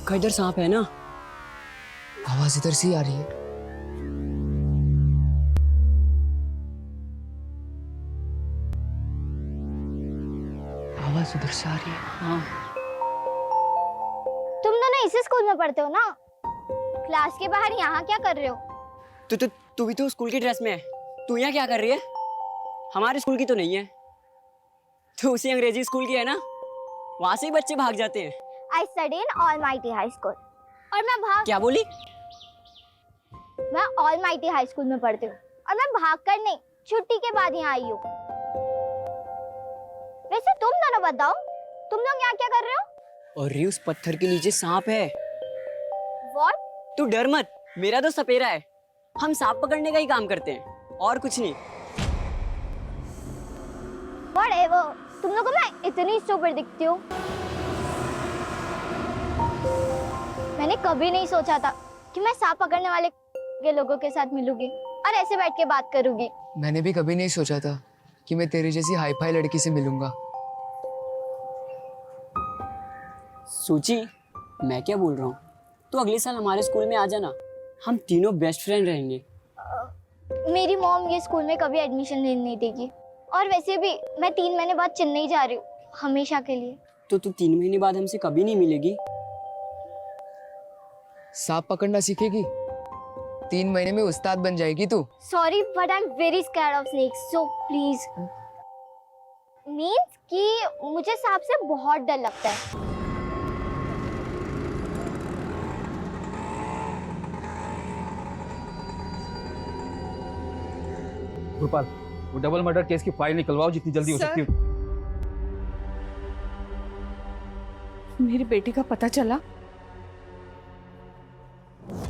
पक्का इधर सांप है ना? आवाज इधर से ही आ रही है। आवाज उधर से आ रही है। हाँ। तुम दोनों इसी स्कूल में पढ़ते हो ना? क्लास के बाहर यहाँ क्या कर रहे हो? तू भी तो स्कूल की ड्रेस में है। तू यहाँ क्या कर रही है? हमारे स्कूल की तो नहीं है। तू उसी अंग्रेजी स्कूल की है ना? वहाँ से ही बच्चे भाग जाते हैं। I study in Almighty High School। और क्या बोली? मैं Almighty High School में पढ़ती हूँ और मैं भाग कर नहीं, छुट्टी के बाद यहाँ आई हूँ। वैसे तुम दोनों बताओ, तुम लोग यहाँ क्या कर रहे हो? और उस पत्थर के नीचे सांप है। What? तू डर मत, मेरा तो सपेरा है। हम सांप पकड़ने का ही काम करते हैं और कुछ नहीं। Whatever। तुम लोगों को मैं इतनी स्टूपिड दिखती हूँ। मैंने कभी नहीं सोचा था कि मैं सांप पकड़ने वाले के लोगों के साथ मिलूंगी और ऐसे बैठ के बात करूंगी। मैंने भी कभी नहीं सोचा था कि मैं तेरी जैसी हाई फाई लड़की से मिलूंगा। सूची, मैं क्या बोल रहा हूँ? तू अगले साल हमारे स्कूल में आ जाना। हम तीनों बेस्ट फ्रेंड रहेंगे। मेरी मॉम ये स्कूल में कभी एडमिशन नहीं देगी और वैसे भी मैं 3 महीने बाद चेन्नई जा रही हूँ, हमेशा के लिए। तो तू 3 महीने बाद हमसे कभी नहीं मिलेगी? सांप पकड़ना सीखेगी, 3 महीने में उस्ताद बन जाएगी तू। Sorry but I am very scared of snakes, so please. Means कि मुझे सांप से बहुत डर लगता है। गोपाल, वो डबल मर्डर केस की फाइल निकलवाओ जितनी जल्दी हो सकती है। मेरी बेटी का पता चला?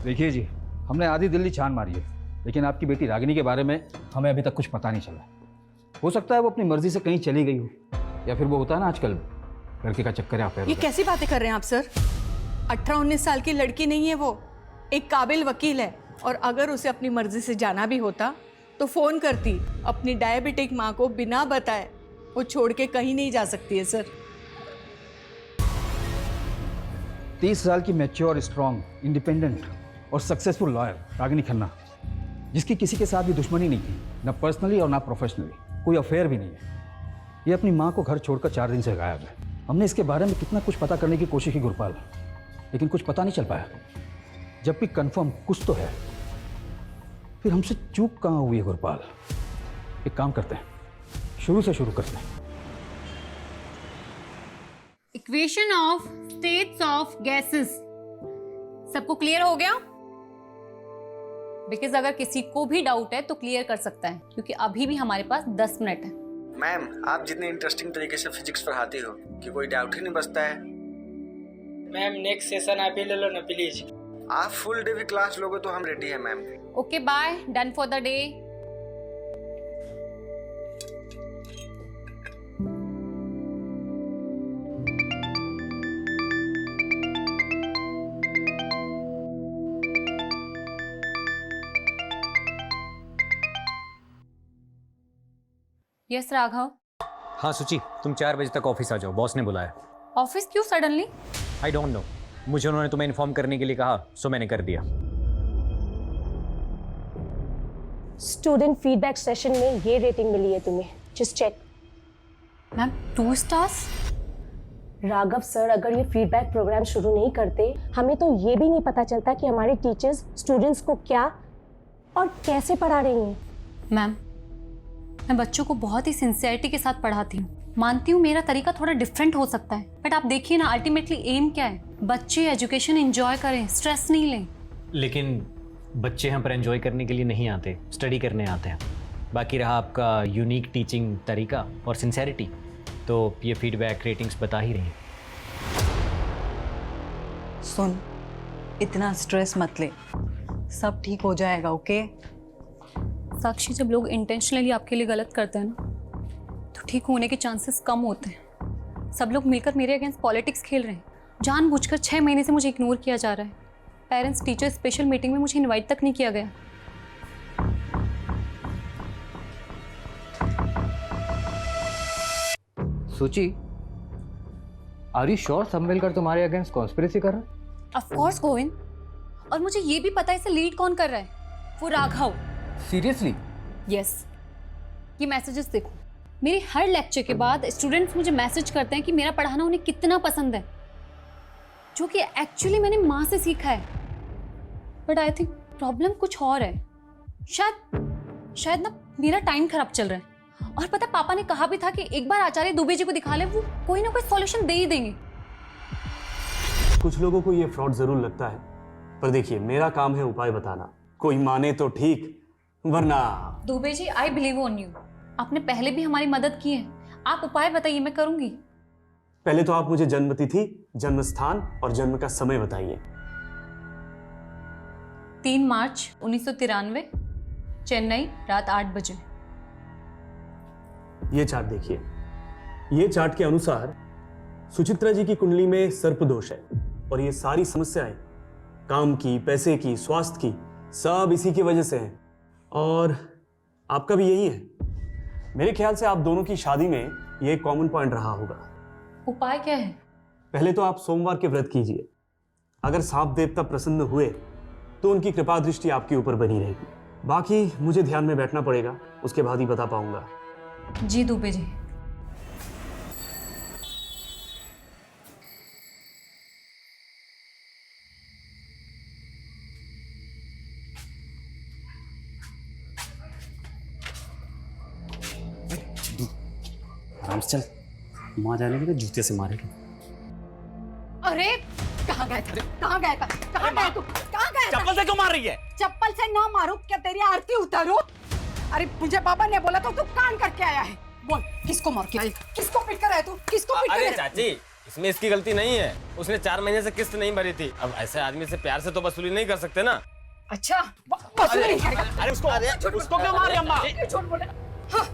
देखिए जी, हमने आधी दिल्ली छान मारी है, लेकिन आपकी बेटी रागिनी के बारे में हमें अभी तक कुछ पता नहीं चला। हो सकता है वो अपनी मर्जी से कहीं चली गई हो, या फिर वो होता है ना आजकल लड़के का चक्कर है आप। ये कैसी बातें कर रहे हैं आप सर? 18-19 साल की लड़की नहीं है वो, एक काबिल वकील है। और अगर उसे अपनी मर्जी से जाना भी होता तो फोन करती। अपनी डायबिटिक माँ को बिना बताए वो छोड़ के कहीं नहीं जा सकती है सर। 30 साल की मैच्योर, स्ट्रांग, इंडिपेंडेंट और सक्सेसफुल लॉयर रागिनी खन्ना, जिसकी किसी के साथ भी दुश्मनी नहीं थी, ना पर्सनली और ना प्रोफेशनली, कोई अफेयर भी नहीं है। ये अपनी माँ को घर छोड़कर 4 दिन से गायब है। हमने इसके बारे में कितना कुछ पता करने की कोशिश की गुरपाल, लेकिन कुछ पता नहीं चल पाया। जब भी कंफर्म कुछ तो है, फिर हमसे चूक कहाँ हुई है गुरपाल? एक काम करते हैं, शुरू से शुरू करते हैं। Equation of states of gases सबको क्लियर हो गया? बिकॉज अगर किसी को भी डाउट है तो क्लियर कर सकता है, क्योंकि अभी भी हमारे पास 10 मिनट है। मैम, आप जितने इंटरेस्टिंग तरीके से फिजिक्स पढ़ाती हो कि कोई डाउट ही नहीं बचता है। मैम नेक्स्ट सेशन आप ही ले लो ना प्लीज। आप फुल डे भी क्लास लोगे तो हम रेडी हैं ma'am. Okay bye, done for the day. Yes Raghav. हाँ सुची, तुम 4 बजे तक ऑफिस आ जाओ, बॉस ने बुलाया। ऑफिस क्यों सडनली? आई डोंट नो, मुझे उन्होंने तुम्हें इन्फॉर्म करने के लिए कहा, सो मैंने कर दिया। स्टूडेंट फीडबैक सेशन में ये रेटिंग मिली है तुम्हें, just check. Ma'am 2 stars? Raghav sir अगर ये फीडबैक प्रोग्राम शुरू नहीं करते, हमें तो ये भी नहीं पता चलता कि हमारे टीचर्स स्टूडेंट्स को क्या और कैसे पढ़ा रही हैं। मैम, मैं बच्चों को बहुत ही सिंसियरिटी के साथ पढ़ाती हूँ। मानती हूँ मेरा तरीका थोड़ा डिफरेंट हो सकता है, बट आप देखिए ना, अल्टीमेटली एम क्या है? बच्चे एजुकेशन एंजॉय करें, स्ट्रेस नहीं लें। लेकिन बच्चे यहाँ पर एंजॉय करने के लिए नहीं आते, स्टडी करने आते हैं। बाकी रहा आपका यूनिक टीचिंग तरीका और सिंसेरिटी, तो ये फीडबैक रेटिंग्स बता ही रही। सुन, इतना स्ट्रेस मत ले, सब ठीक हो जाएगा। ओके साक्षी, जब लोग इंटेंशनली आपके लिए गलत करते हैं ना, तो ठीक होने के चांसेस कम होते हैं। सब लोग मिलकर मेरे अगेंस्ट पॉलिटिक्स खेल रहे हैं। जानबूझकर 6 महीने से मुझे इग्नोर किया जा रहा है। पेरेंट्स टीचर स्पेशल मीटिंग में मुझे इनवाइट तक नहीं किया गया। सुची, आर यू श्योर समवेलकर तुम्हारे अगेंस्ट कॉन्स्पिरेसी कर रहा है? ऑफ कोर्स गोविंद, और मुझे ये भी पता है इसे लीड कौन कर रहा है, वो राघव। सीरियसली? यस, ये मैसेजेस देखो, मेरे हर लेक्चर के बाद स्टूडेंट्स मुझे मैसेज करते हैं कि मेरा पढ़ाना उन्हें कितना पसंद है, जो कि एक्चुअली मैंने माँ से सीखा है। बट आई थिंक प्रॉब्लम कुछ और है। शायद ना मेरा टाइम खराब चल रहा है। और पता, पापा ने कहा भी था कि एक बार आचार्य दुबे जी को दिखा ले, वो कोई ना कोई सॉल्यूशन दे ही देंगे। कुछ लोगों को ये फ्रॉड जरूर लगता है, पर देखिए मेरा काम है उपाय बताना। कोई माने तो ठीक, वरना। Dubey ji, I believe on you. आपने पहले भी हमारी मदद की है, आप उपाय बताइए, मैं करूंगी। पहले तो आप मुझे जन्म तिथि, जन्म स्थान और जन्म का समय बताइए। 3 मार्च 1993, चेन्नई, रात 8 बजे। ये चार्ट देखिए। ये चार्ट के अनुसार सुचित्रा जी की कुंडली में सर्प दोष है, और ये सारी समस्याएं काम की, पैसे की, स्वास्थ्य की, सब इसी की वजह से हैं। और आपका भी यही है। मेरे ख्याल से आप दोनों की शादी में ये एक कॉमन पॉइंट रहा होगा। उपाय क्या है? पहले तो आप सोमवार के व्रत कीजिए। अगर सांप देवता प्रसन्न हुए तो उनकी कृपा दृष्टि आपके ऊपर बनी रहेगी। बाकी मुझे ध्यान में बैठना पड़ेगा, उसके बाद ही बता पाऊंगा। जी दुबे जी। आराम से चल, माँ जाने के लिए जूते से मारेगी। अरे कहाँ गए थे? कहाँ गए थे? कहाँ गए तू? कहाँ गए? चप्पल से क्यों मार रही है? चप्पल से ना मारो, क्या तेरी आरती उतारो? अरे मुझे पापा ने बोला तो तू कान करके आया है। बोल, किसको मार के आया? किसको पीट कर आया तू? किसको पीट कर आया? अरे चाची, इसमें इसकी गलती नहीं है। उसने 4 महीने से किस्त नहीं भरी थी। अब ऐसे आदमी से प्यार से तो वसूली नहीं कर सकते ना। अच्छा, वसूली नहीं करेगा। अरे उसको क्यों मार रही है अम्मा? झूठ बोले। हाँ।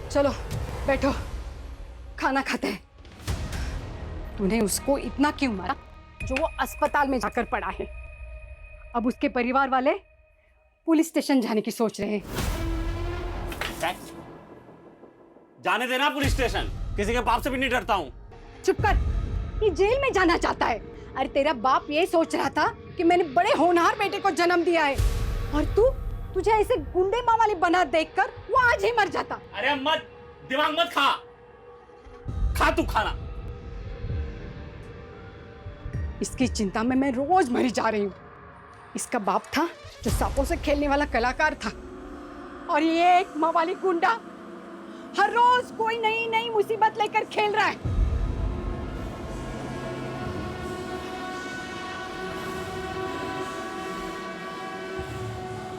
चलो बैठो, खाना खाते हैं। तूने उसको इतना क्यों मारा जो वो अस्पताल में जाकर पड़ा है? अब उसके परिवार वाले पुलिस स्टेशन जाने की सोच रहे हैं। जाने देना पुलिस स्टेशन, किसी के बाप से भी नहीं डरता हूँ। चुप कर, ये जेल में जाना चाहता है। अरे तेरा बाप ये सोच रहा था कि मैंने बड़े होनहार बेटे को जन्म दिया है, और तुझे ऐसे गुंडे माँ वाली बना देखकर वो आज ही मर जाता। अरे मत दिमाग मत खा तू खाना। इसकी चिंता में मैं रोज मरी जा रही हूँ। इसका बाप था जो सांपों से खेलने वाला कलाकार था, और ये एक माँ वाली गुंडा हर रोज कोई नई नई मुसीबत लेकर खेल रहा है।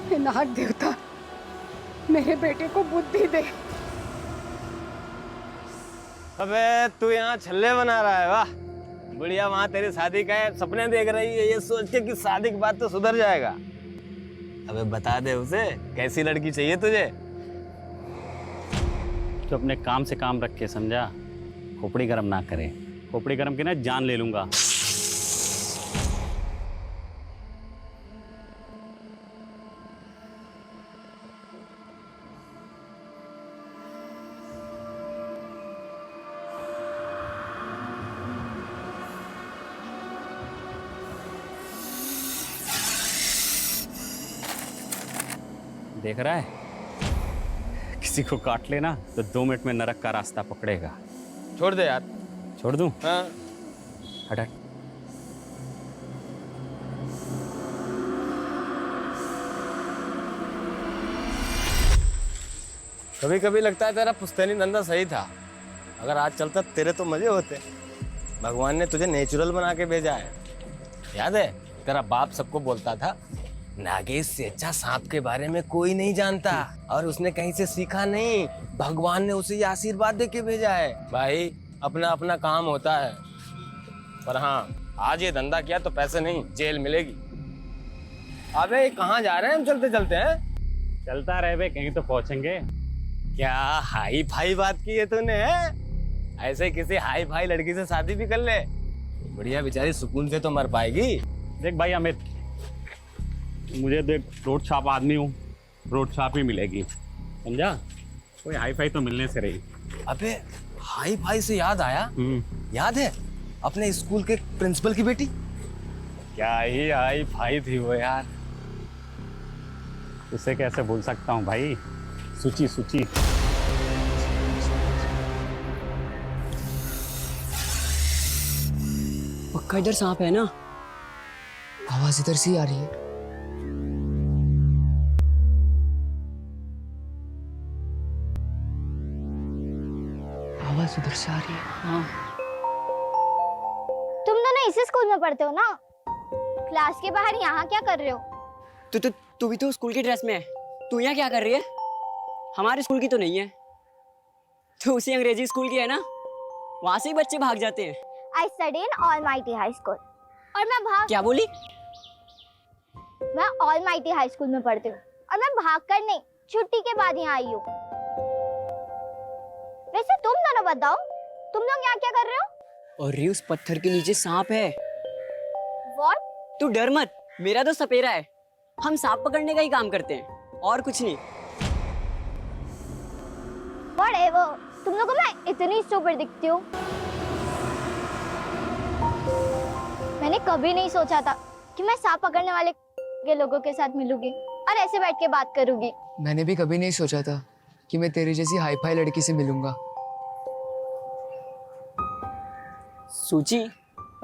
हे नाग देवता, मेरे बेटे को बुद्धि दे। अबे तू यहाँ छल्ले बना रहा है? वाह, बुढ़िया वहाँ तेरी शादी का सपने देख रही है, ये सोच के कि शादी के बाद तो सुधर जाएगा। अबे बता दे उसे, कैसी लड़की चाहिए तुझे? तो अपने काम से काम रख के, समझा? खोपड़ी गरम ना करे, खोपड़ी गरम की ना जान ले लूंगा। देख रहा है, किसी को काट लेना तो 2 मिनट में नरक का रास्ता पकड़ेगा। छोड़ दे यार। छोड़ दूं? हाँ। हट हट। कभी कभी लगता है तेरा पुश्तैनी धंधा सही था। अगर आज चलता तेरे तो मजे होते। भगवान ने तुझे नेचुरल बना के भेजा है। याद है तेरा बाप सबको बोलता था, नागेश से अच्छा सांप के बारे में कोई नहीं जानता, और उसने कहीं से सीखा नहीं, भगवान ने उसे ये आशीर्वाद दे के भेजा है। भाई अपना अपना काम होता है, पर हाँ आज ये धंधा किया तो पैसे नहीं, जेल मिलेगी। अबे कहाँ जा रहे हैं हम चलते चलते हैं? चलता रहे बे, कहीं तो पहुंचेंगे। क्या हाई फाई बात की है तूने? ऐसे किसी हाई फाई लड़की से शादी भी कर ले, बढ़िया बेचारी सुकून से तो मर पाएगी। देख भाई अमित, मुझे देख रोड छाप आदमी हूँ, रोड छाप ही मिलेगी, समझा? कोई हाई फाई तो मिलने से रही। अबे हाई फाई से याद आया, याद है अपने स्कूल के प्रिंसिपल की बेटी? क्या ही हाई फाई थी वो यार, उसे कैसे भूल सकता हूँ भाई। सुची सुची। पक्का इधर सांप है ना? आवाज इधर से ही आ रही है। आवाज उधर से आ रही है। हाँ। तुम दोनों इसी स्कूल में पढ़ते हो ना? क्लास के बाहर यहाँ क्या कर रहे हो? तू भी तो स्कूल की ड्रेस में है। तू यहाँ क्या कर रही है? हमारे स्कूल की तो नहीं है। तू उसी अंग्रेजी स्कूल की है ना? वहां से ही बच्चे भाग जाते हैं। I study in Almighty High School। और मैं क्या बोली? मैं Almighty High School में पढ़ती हूँ और मैं भाग कर नहीं, छुट्टी के बाद यहाँ आई हूँ। वैसे तुम दोनों बताओ, तुम लोग यहाँ क्या कर रहे हो? और उस पत्थर के नीचे सांप है। What? तू डर मत, मेरा तो सपेरा है। हम सांप पकड़ने का ही काम करते हैं और कुछ नहीं। Whatever। तुम लोगों को मैं इतनी स्टूपिड दिखती हूँ? मैंने कभी नहीं सोचा था कि मैं सांप पकड़ने वाले के लोगों के साथ मिलूंगी और ऐसे बैठ के बात करूंगी। मैंने भी कभी नहीं सोचा था कि मैं तेरी जैसी हाई फाई लड़की से मिलूंगा। सूची,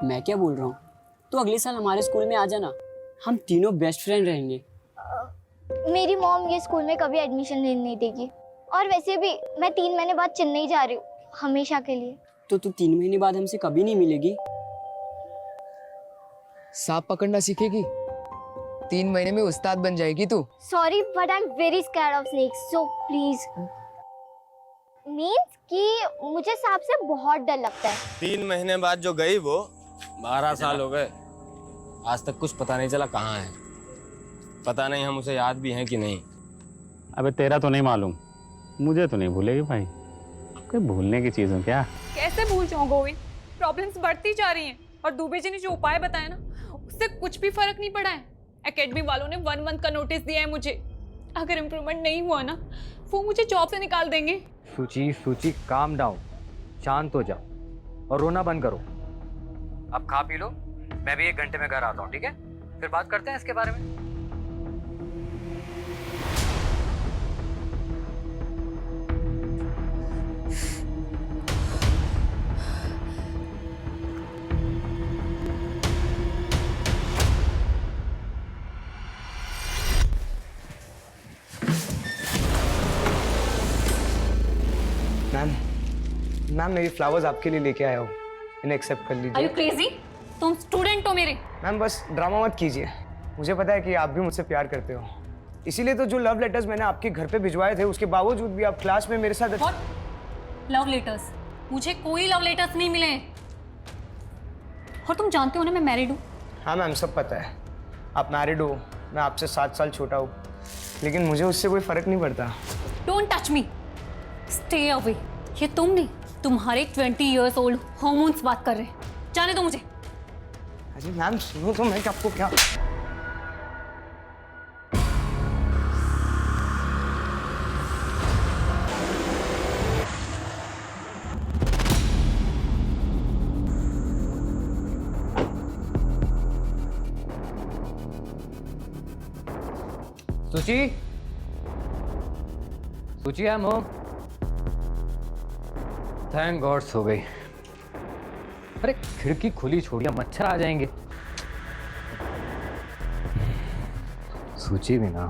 मैं क्या बोल रहा हूँ, तो अगले साल हमारे स्कूल में आ जाना। हम तीनों बेस्ट फ्रेंड रहेंगे। मेरी मॉम ये स्कूल में कभी एडमिशन नहीं देगी और वैसे भी मैं 3 महीने बाद चेन्नई जा रही हूँ, हमेशा के लिए। तो तू 3 महीने बाद हमसे कभी नहीं मिलेगी? सांप पकड़ना सीखेगी, 3 महीने में उस्ताद बन जाएगी तू। Sorry but I am very scared of snakes, so please. Means कि मुझे सांप से बहुत डर लगता है। 3 महीने बाद जो गई वो 12 साल हो गए, आज तक कुछ पता नहीं चला कहाँ है। पता नहीं हम उसे याद भी हैं कि नहीं। अबे तेरा तो नहीं मालूम, मुझे तो नहीं भूलेगी भाई। कोई भूलने की चीज़ हो क्या? कैसे भूल जाऊं गोविंद? प्रॉब्लम्स बढ़ती जा रही हैं और दुबे जी ने जो उपाय बताया ना, उससे कुछ भी फर्क नहीं पड़ा है। एकेडमी वालों ने 1 मंथ का नोटिस दिया है मुझे। अगर इम्प्रूवमेंट नहीं हुआ ना, वो मुझे जॉब से निकाल देंगे। सूची काम डाउन, शांत हो जाओ और रोना बंद करो। अब खा पी लो, मैं भी 1 घंटे में घर आता हूँ, ठीक है? फिर बात करते हैं इसके बारे में। मैम मेरी फ्लावर्स आपके लिए लेके आया हूँ, इन्हें एक्सेप्ट कर लीजिए। Are you crazy? तुम स्टूडेंट हो मेरे। मैम बस ड्रामा मत कीजिए, मुझे पता है कि आप भी मुझसे प्यार करते हो, इसीलिए तो जो लव लेटर्स मैंने आपके घर पे भिजवाए थे उसके बावजूद भी आप क्लास में मेरे साथ। Love letters? मुझे कोई लव लेटर्स नहीं मिले। और तुम जानते हो ना मैं मैरिड हूँ। हाँ मैम सब पता है, आप मैरिड हो, मैं आपसे 7 साल छोटा हूँ, लेकिन मुझे उससे कोई फर्क नहीं पड़ता। Don't touch me, stay away. ये तुम नहीं, तुम्हारे 20 years old हॉर्मोन्स बात कर रहे हैं। जाने दो मुझे। अरे मैम सुनो तो, मैं आपको क्या। सूची I am home. Thank God सो गई। अरे खिड़की खुली छोड़िए, मच्छर आ जाएंगे। सूची भी ना।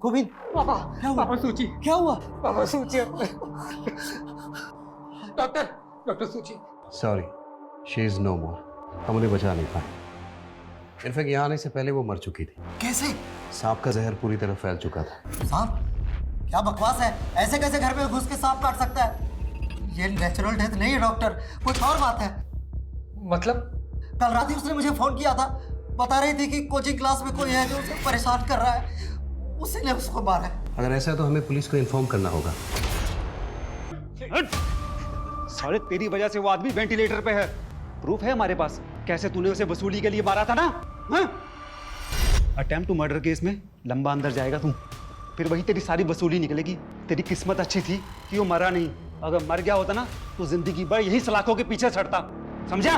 गोविंद पापा क्या हुआ? पापा सूची क्या हुआ? पापा सूची। डॉक्टर सूची। सॉरी, शी इज नो मोर। हम उन्हें बचा नहीं पाए। इनफैक्ट यहाँ आने से पहले वो मर चुकी थी। कैसे? सांप का जहर पूरी तरह फैल चुका था। सांप? क्या बकवास है, ऐसे कैसे घर में घुस के सांप काट सकता है? ये नेचुरल डेथ नहीं है डॉक्टर, कुछ और बात है। मतलब? कल रात ही उसने मुझे फोन किया था, बता रही थी कि कोचिंग क्लास में कोई है जो उसे परेशान कर रहा है, उसी ने उसको मारा है। अगर ऐसा है तो हमें पुलिस को इन्फॉर्म करना होगा। साले तेरी वजह से वो आदमी वेंटिलेटर पे है, प्रूफ है हमारे पास। कैसे तूने उसे वसूली के लिए मारा था ना? अटेम्प्ट टू मर्डर केस में लंबा अंदर जाएगा तू। फिर वही तेरी सारी वसूली निकलेगी। तेरी किस्मत अच्छी थी कि वो मरा नहीं, अगर मर गया होता ना तो जिंदगी भर यही सलाखों के पीछे छड़ता, समझा?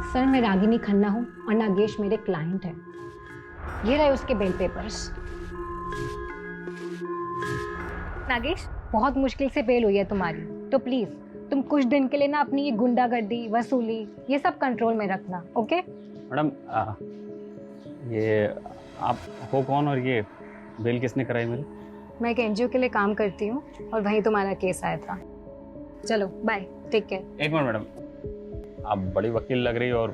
सर मैं रागिनी खन्ना हूँ और नागेश मेरे क्लाइंट हैं। ये रहे उसके बेल पेपर्स। नागेश, बहुत मुश्किल से बेल हुई है तुम्हारी, तो प्लीज तुम कुछ दिन के लिए ना अपनी ये गुंडागर्दी, वसूली, ये सब कंट्रोल में रखना, ओके? मैडम ये आप हो कौन और ये बेल किसने कराई मेरी? मैं एक एनजीओ के लिए काम करती हूँ और वहीं तुम्हारा केस आया था। चलो बाय, टेक केयर। एक मिनट मैडम, आप बड़ी वकील लग रही हो और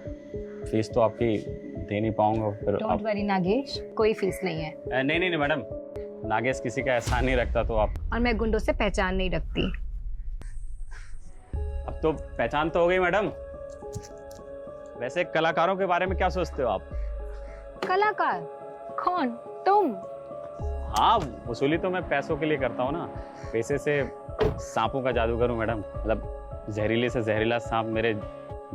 फीस तो आपकी दे नहीं पाऊंगा फिर। डोंट वरी नागेश, कोई फीस नहीं है। नहीं मैडम, नागेश किसी का एहसान नहीं रखता तो आप। और मैं गुंडों से पहचान नहीं रखती। अब तो पहचान तो हो गई मैडम। वैसे कलाकारों के बारे में क्या सोचते हो आप? कलाकार? कौन? तुम? हाँ, वसूली तो मैं पैसों के लिए करता हूँ ना। पैसे से सांपों का जादू करूँ मैडम, मतलब जहरीले से जहरीला सांप मेरे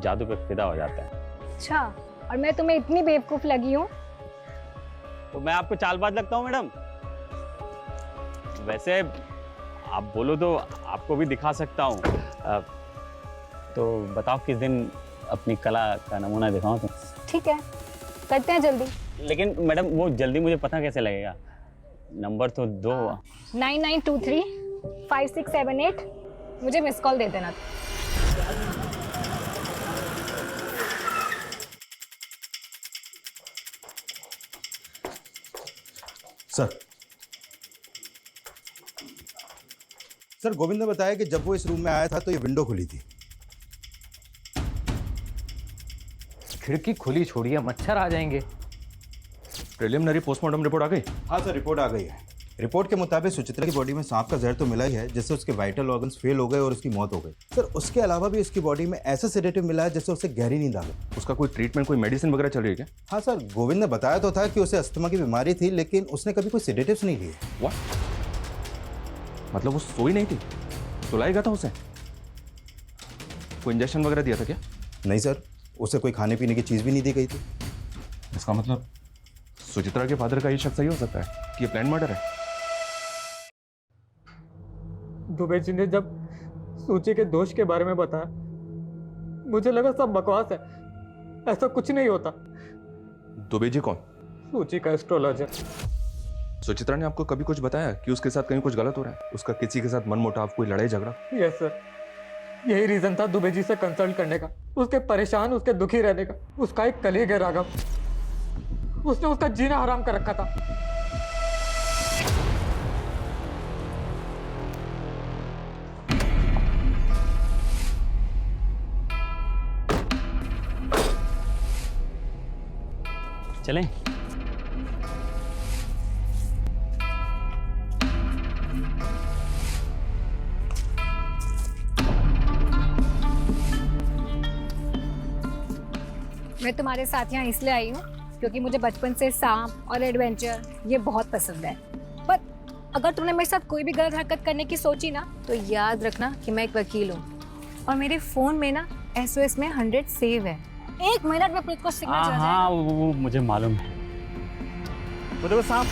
जादू पे फिदा हो जाता है। अच्छा, और मैं तुम्हें इतनी बेवकूफ लगी हूँ? तो मैं आपको चालबाज लगता हूँ मैडम? वैसे आप बोलो तो आपको भी दिखा सकता हूँ। तो बताओ किस दिन अपनी कला का नमूना दिखाऊं तो? ठीक है, करते हैं जल्दी। लेकिन मैडम वो जल्दी मुझे पता कैसे लगेगा? नंबर तो दो। 9923 5678, मुझे मिस कॉल दे देना। सर गोविंद ने बताया कि जब वो इस रूम में आया था तो ये विंडो खुली थी। खिड़की खुली छोड़िए, मच्छर आ जाएंगे। प्रिलिमिनरी पोस्टमार्टम रिपोर्ट आ गई? हाँ सर, रिपोर्ट आ गई है। रिपोर्ट के मुताबिक सुचित्रा की बॉडी में सांप का जहर तो मिला ही है, जिससे उसके वाइटल ऑर्गन्स फेल हो गए और उसकी मौत हो गई। सर उसके अलावा भी उसकी बॉडी में ऐसा सेडेटिव मिला है जिससे उसे गहरी नींद आ गई। उसका कोई ट्रीटमेंट, कोई मेडिसिन वगैरह चल रही है क्या? हाँ सर, गोविंद ने बताया तो था कि उसे अस्थमा की बीमारी थी, लेकिन उसने कभी कोई सेडेटिव्स नहीं लिए। मतलब वो सोई नहीं थी, सुलाया गया था उसे? कोई इंजेक्शन वगैरह दिया था क्या? नहीं सर, उसे कोई खाने पीने की चीज़ भी नहीं दी गई थी। इसका मतलब सुचित्रा के फादर का ये शक सही हो सकता है कि ये प्लान मर्डर है। दुबे जी ने जब सूची के दोष के बारे में बताया, मुझे लगा सब बकवास है, ऐसा कुछ नहीं होता। दुबे जी कौन? सूची का एस्ट्रोलॉजर। सुचित्रा ने आपको कभी कुछ बताया कि उसके साथ कहीं कुछ गलत हो रहा है? उसका किसी के साथ मनमुटाव, कोई लड़ाई झगड़ा? यस सर, यही रीजन था दुबे जी से कंसल्ट करने का, उसके परेशान, उसके दुखी रहने का। उसका एक कलीग है राघव, उसने उसका जीना हराम कर रखा था। चलें? मैं तुम्हारे साथ यहाँ इसलिए आई हूँ क्योंकि मुझे बचपन से सांप और एडवेंचर ये बहुत पसंद है। पर अगर तुमने मेरे साथ कोई भी गलत हरकत करने की सोची ना, तो याद रखना कि मैं एक वकील हूँ और मेरे फ़ोन में ना SOS में 100 सेव है। 1 मिनट में पुलिस को सिग्नल चला जाएगा। हाँ वो मुझे मालूम है। वो देखो सांप।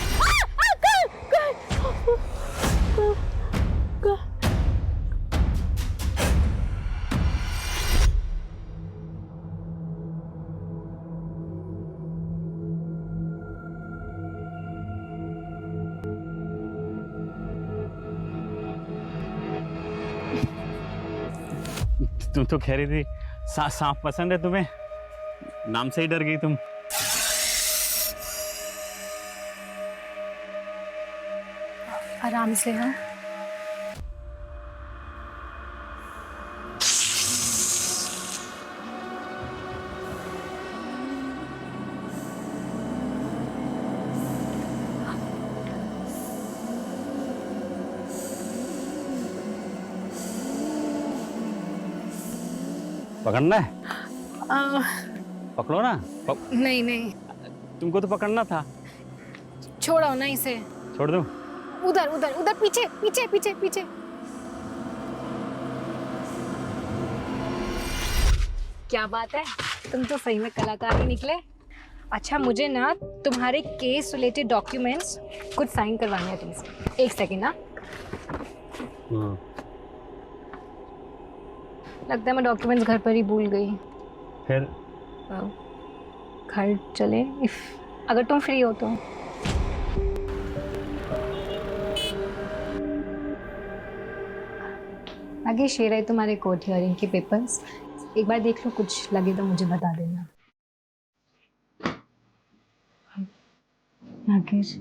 तुम तो कह रही थी सांप पसंद है तुम्हें, नाम से ही डर गई तुम। आराम से। हाँ पकड़ना है? पकड़ो ना। नहीं नहीं, तुमको तो पकड़ना था। छोड़ो ना इसे। छोड़ दूं? उधर उधर उधर, पीछे पीछे पीछे पीछे। क्या बात है, तुम तो सही में कलाकार ही निकले। अच्छा, मुझे ना तुम्हारे केस रिलेटेड डॉक्यूमेंट्स कुछ साइन करवाने हैं तुमसे। एक सेकेंड ना। लगता है मैं डॉक्यूमेंट्स घर पर ही भूल गई। फिर घर चले इफ अगर तुम फ्री हो तो। आगे शेयर है तुम्हारे कोर्ट हियरिंग के पेपर्स, एक बार देख लो, कुछ लगे तो मुझे बता देना। नागेश,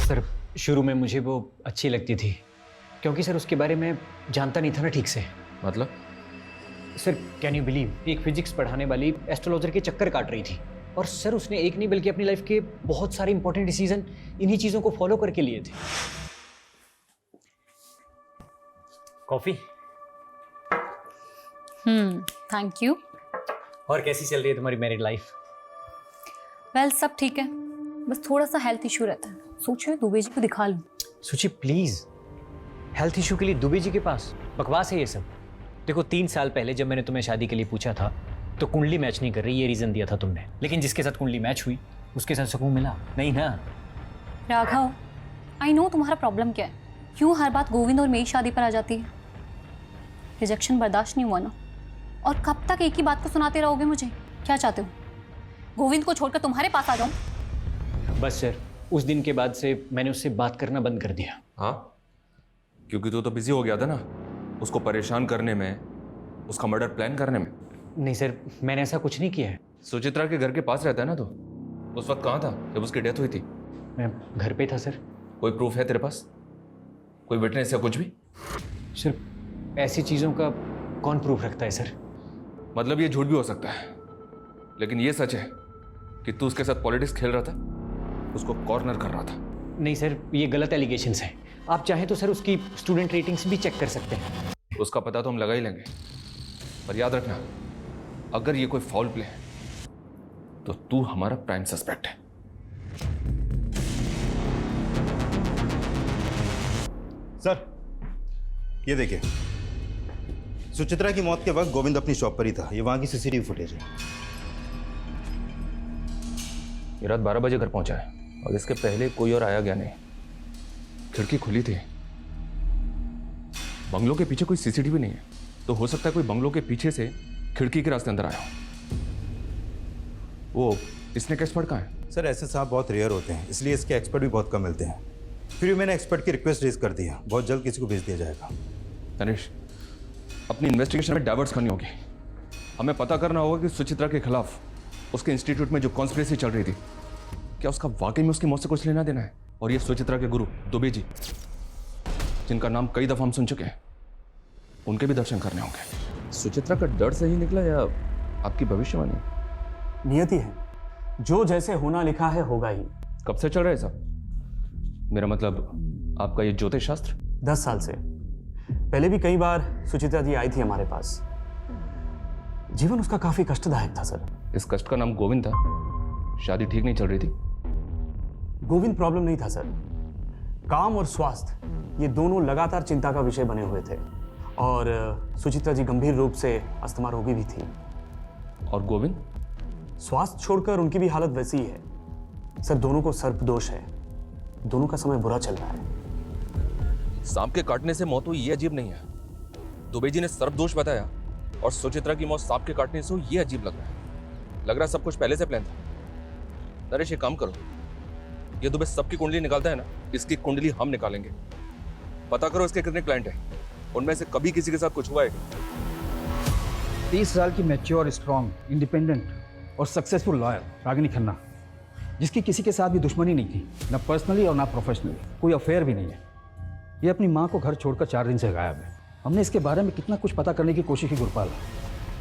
सर शुरू में मुझे वो अच्छी लगती थी क्योंकि सर उसके बारे में जानता नहीं था ना ठीक से। मतलब? सर कैन यू बिलीव, एक फिजिक्स पढ़ाने वाली एस्ट्रोलॉजर के चक्कर काट रही थी और सर उसने एक नहीं बल्कि अपनी लाइफ के बहुत सारे इंपॉर्टेंट डिसीजन इन्हीं चीज़ों को फॉलो करके लिए थे। कॉफ़ी? Thank you. और कैसी चल रही है तुम्हारी मैरिड लाइफ? वेल सब ठीक है, बस थोड़ा सा हेल्थ इशू रहता है। सोच रही हूँ दुबे जी को दिखा लूँ। सोचिए प्लीज, हेल्थ इशू के लिए दुबे जी के पास? बकवास है ये सब। देखो 3 साल पहले जब मैंने तुम्हें शादी के लिए पूछा था तो कुंडली मैच नहीं कर रही, ये रीजन दिया था तुमने, लेकिन जिसके साथ कुंडली मैच हुई उसके साथ सुकून मिला नहीं ना? राघव, आई नो तुम्हारा प्रॉब्लम क्या है, क्यों हर बात गोविंद और मेरी शादी पर आ जाती है। रिजेक्शन बर्दाश्त नहीं हुआ ना, और कब तक एक ही बात को सुनाते रहोगे मुझे? क्या चाहते हो, गोविंद को छोड़कर तुम्हारे पास आ जाऊं? बस सर, उस दिन के बाद से मैंने उससे बात करना बंद कर दिया। हाँ, क्योंकि तू तो बिजी हो गया था ना उसको परेशान करने में, उसका मर्डर प्लान करने में। नहीं सर, मैंने ऐसा कुछ नहीं किया है। सुचित्रा के घर के पास रहता है ना तू, उस वक्त कहाँ था जब उसकी डेथ हुई थी? मैं घर पे था सर। कोई प्रूफ है तेरे पास, कोई विटनेस या कुछ भी? सर ऐसी चीज़ों का कौन प्रूफ रखता है सर? मतलब ये झूठ भी हो सकता है, लेकिन ये सच है कि तू उसके साथ पॉलिटिक्स खेल रहा था, उसको कॉर्नर कर रहा था। नहीं सर, ये गलत एलिगेशंस हैं। आप चाहें तो सर उसकी स्टूडेंट रेटिंग्स भी चेक कर सकते हैं। उसका पता तो हम लगा ही लेंगे, पर याद रखना अगर ये कोई फाउल प्ले है तो तू हमारा प्राइम सस्पेक्ट है। सर ये देखिए, सुचित्रा की मौत के वक्त गोविंद अपनी शॉप पर ही था, ये वहां की सीसीटीवी फुटेज है। ये रात 12 बजे घर पहुंचा है और इसके पहले कोई और आया गया नहीं। खिड़की खुली थी, बंगलों के पीछे कोई सीसीटीवी नहीं है, तो हो सकता है कोई बंगलों के पीछे से खिड़की के रास्ते अंदर आया हो। वो इसने एक्सपर्ट कहाँ है? सर ऐसे सांप बहुत रेयर होते हैं, इसलिए इसके एक्सपर्ट भी बहुत कम मिलते हैं। फिर मैंने एक्सपर्ट की रिक्वेस्ट रेज कर दी है, बहुत जल्द किसी को भेज दिया जाएगा। तनिष, अपनी इन्वेस्टिगेशन में डाइवर्ट्स करनी होगी। हमें पता करना होगा कि सुचित्रा के खिलाफ उसके इंस्टीट्यूट में जो कॉन्स्पिरेसी चल रही थी, क्या उसका वाकई में उसकी मौत से कुछ लेना देना है? और ये सुचित्रा के गुरु दुबे जी, जिनका नाम कई दफा हम सुन चुके हैं, उनके भी दर्शन करने होंगे। सुचित्रा का डर सही निकला या आपकी भविष्यवाणी? नियति है, जो जैसे होना लिखा है होगा ही। कब से चल रहा है साहब? मेरा मतलब आपका ये ज्योतिष शास्त्र? 10 साल से। पहले भी कई बार सुचित्रा जी आई थी हमारे पास। जीवन उसका काफी कष्टदायक था सर। इस कष्ट का नाम गोविंद था। शादी ठीक नहीं चल रही थी? गोविंद प्रॉब्लम नहीं था सर, काम और स्वास्थ्य ये दोनों लगातार चिंता का विषय बने हुए थे, और सुचित्रा जी गंभीर रूप से अस्थमा रोगी भी थी। और गोविंद? स्वास्थ्य छोड़कर उनकी भी हालत वैसी ही है सर। दोनों को सर्पदोष है, दोनों का समय बुरा चल रहा है। सांप के काटने से मौत हुई ये अजीब नहीं है। दुबे जी ने सर्पदोष बताया और सुचित्रा की मौत सांप के काटने से हुई, ये अजीब लग रहा है। लग रहा है सब कुछ पहले से प्लान था। नरेश, ये काम करो, ये दुबे सबकी कुंडली निकालता है ना, इसकी कुंडली हम निकालेंगे। पता करो इसके कितने क्लाइंट हैं, उनमें से कभी किसी के साथ कुछ हुआ है क्या? 30 साल की मैच्योर, स्ट्रांग, इंडिपेंडेंट और सक्सेसफुल लॉयर रागिनी खन्ना, जिसकी किसी के साथ भी दुश्मनी नहीं थी, ना पर्सनली और ना प्रोफेशनली, कोई अफेयर भी नहीं है। ये अपनी माँ को घर छोड़कर 4 दिन से गायब है। हमने इसके बारे में कितना कुछ पता करने की कोशिश की गुरपाल,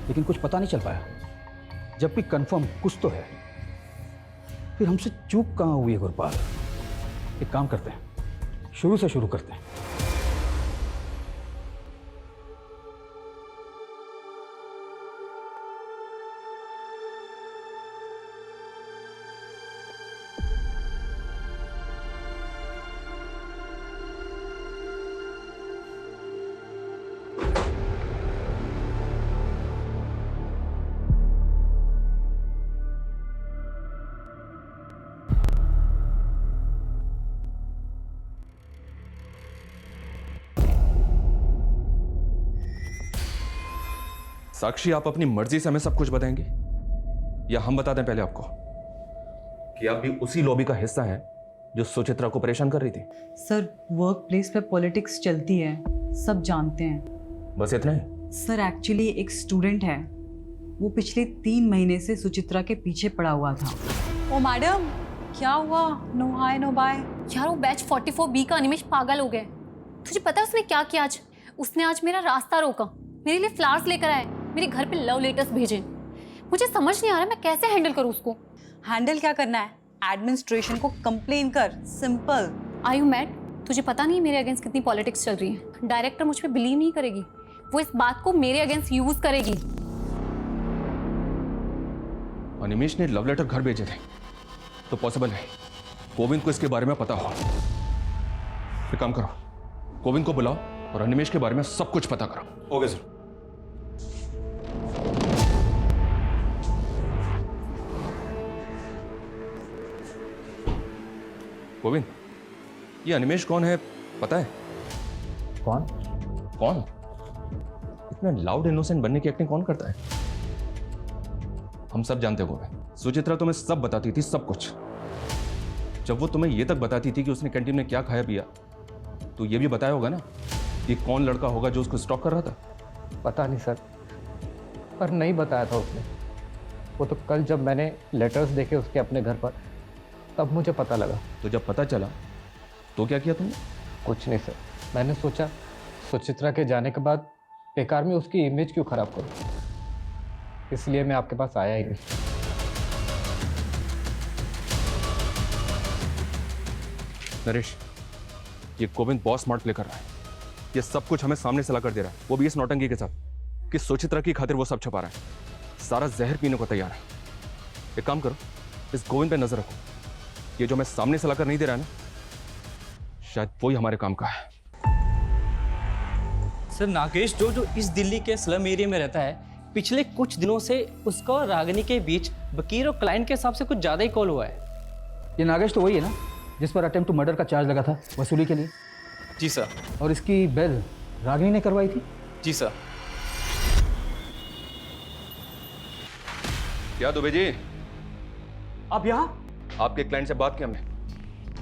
लेकिन कुछ पता नहीं चल पाया। जबकि कंफर्म कुछ तो है, फिर हमसे चूक कहाँ हुई है गुरपाल? एक काम करते हैं, शुरू से शुरू करते हैं। साक्षी, आप अपनी मर्जी से हमें सब कुछ बताएंगे या हम बता दें पहले आपको कि आप भी उसी लॉबी का हिस्सा हैं जो सुचित्रा को परेशान कर रही थी? सर, वर्क प्लेस पे पॉलिटिक्स चलती है, सब जानते हैं। बस इतना ही? सर, एक्चुअली एक स्टूडेंट है, वो पिछले 3 महीने से सुचित्रा के पीछे पड़ा हुआ था। ओ मैडम, क्या हुआ? No hi no bye. यार वो बैच 44B का अनिमेश पागल हो गए। तुझे पता है उसने क्या किया आज? उसने आज मेरा रास्ता रोका, मेरे लिए फ्लावर्स लेकर आए, मेरे घर पे लव लेटर्स भेजे। मुझे समझ नहीं आ रहा मैं कैसे हैंडल करूँ उसको। हैंडल क्या करना है? एडमिनिस्ट्रेशन को कंप्लेन कर, सिंपल। Are you mad? तुझे पता नहीं मेरे अगेंस्ट कितनी पॉलिटिक्स चल रही है। डायरेक्टर मुझ पे बिलीव नहीं करेगी, वो इस बात को मेरे अगेंस्ट यूज करेगी। अनिमेश ने लव लेटर घर भेजे थे तो पॉसिबल है गोविंद को इसके बारे में पता हो। एक काम करो, गोविंद को बुलाओ और अनिमेश के बारे में सब कुछ पता करो। Okay sir. गोविंद, ये अनिमेश कौन है पता है? कौन? कौन? इतना लाउड इनोसेंट बनने की एक्टिंग कौन करता है? हम सब जानते हो गोविंद, सुचित्रा तुम्हें सब बताती थी, सब कुछ। जब वो तुम्हें ये तक बताती थी कि उसने कैंटीन में क्या खाया पिया, तो ये भी बताया होगा ना कि कौन लड़का होगा जो उसको स्टॉक कर रहा था? पता नहीं सर, पर नहीं बताया था उसने। वो तो कल जब मैंने लेटर्स देखे उसके अपने घर पर, तब मुझे पता लगा। तो जब पता चला तो क्या किया तुमने? कुछ नहीं सर, मैंने सोचा सुचित्रा के जाने के बाद बेकार में उसकी इमेज क्यों खराब करूं, इसलिए मैं आपके पास आया ही नहीं। नरेश, ये गोविंद बहुत स्मार्ट प्ले कर रहा है। ये सब कुछ हमें सामने से ला कर दे रहा है, वो भी इस नौटंकी के साथ कि सुचित्रा की खातिर वो सब छुपा रहा है, सारा जहर पीने को तैयार है। एक काम करो, इस गोविंद पे नजर रखो, ये जो मैं सामने से लाकर नहीं दे रहा है ना, शायद वही हमारे काम का है। सर, नागेश जो इस दिल्ली के स्लम एरिया में रहता है, पिछले कुछ दिनों से उसका और रागिनी के बीच वकील और क्लाइंट के हिसाब से कुछ ज़्यादा ही कॉल हुआ है। ये नागेश तो वही है ना जिस पर अटेम्प्ट टू मर्डर का चार्ज लगा था वसूली के लिए? जी सर। और इसकी बेल रागिनी ने करवाई थी? जी सर। क्या दुबे जी, आप यहाँ? आपके क्लाइंट से बात की हमने,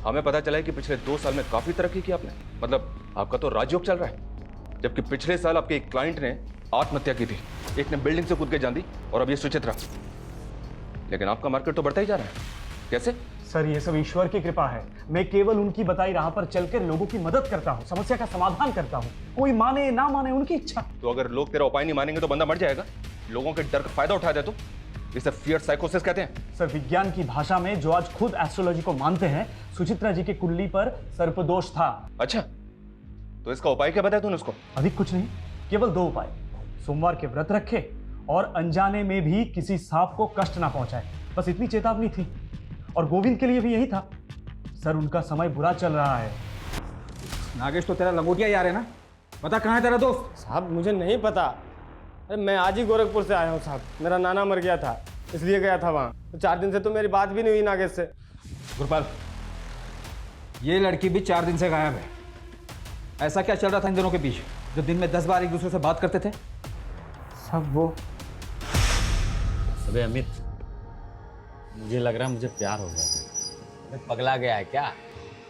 हमें पता चला है कि पिछले 2 साल में काफी तरक्की की आपने। मतलब आपका तो राजयोग चल रहा है, जबकि पिछले साल आपके एक क्लाइंट ने आत्महत्या की थी, एक ने बिल्डिंग से कूद के जान दी, और अब ये सुचित्रा। लेकिन आपका मार्केट तो बढ़ता ही जा रहा है, कैसे? सर, ये सब ईश्वर की कृपा है। मैं केवल उनकी बताई राह पर चलकर लोगों की मदद करता हूँ, समस्या का समाधान करता हूँ। कोई माने ना माने उनकी इच्छा। तो अगर लोग तेरा उपाय नहीं मानेंगे तो बंदा मर जाएगा। लोगों के डर का फायदा उठा दे तो इसे फियर साइकोसिस कहते हैं। सर, विज्ञान की भाषा में जो आज खुद एस्ट्रोलॉजी को मानते हैं, सुचित्रा जी की कुंडली पर सर्पदोष था। अच्छा, तो इसका उपाय क्या बताया तूने उसको? अधिक कुछ नहीं, केवल 2 उपाय। सोमवार के व्रत रखे और अनजाने में भी किसी सांप को कष्ट ना पहुंचाए, बस इतनी चेतावनी थी। और गोविंद के लिए भी यही था। सर, उनका समय बुरा चल रहा है। नागेश, तो तेरा लंगोटिया यार है ना? बता कहाँ है तेरा दोस्त? साहब, मुझे नहीं पता। अरे मैं आज ही गोरखपुर से आया हूँ साहब, मेरा नाना मर गया था इसलिए गया था वहाँ। तो 4 दिन से तो मेरी बात भी नहीं हुई नागेश से। गुरपाल, ये लड़की भी 4 दिन से गायब है। ऐसा क्या चल रहा था इन दोनों के बीच जो दिन में 10 बार एक दूसरे से बात करते थे? सब वो। अबे अमित, मुझे लग रहा है मुझे प्यार हो गया। अरे पगला गया है क्या?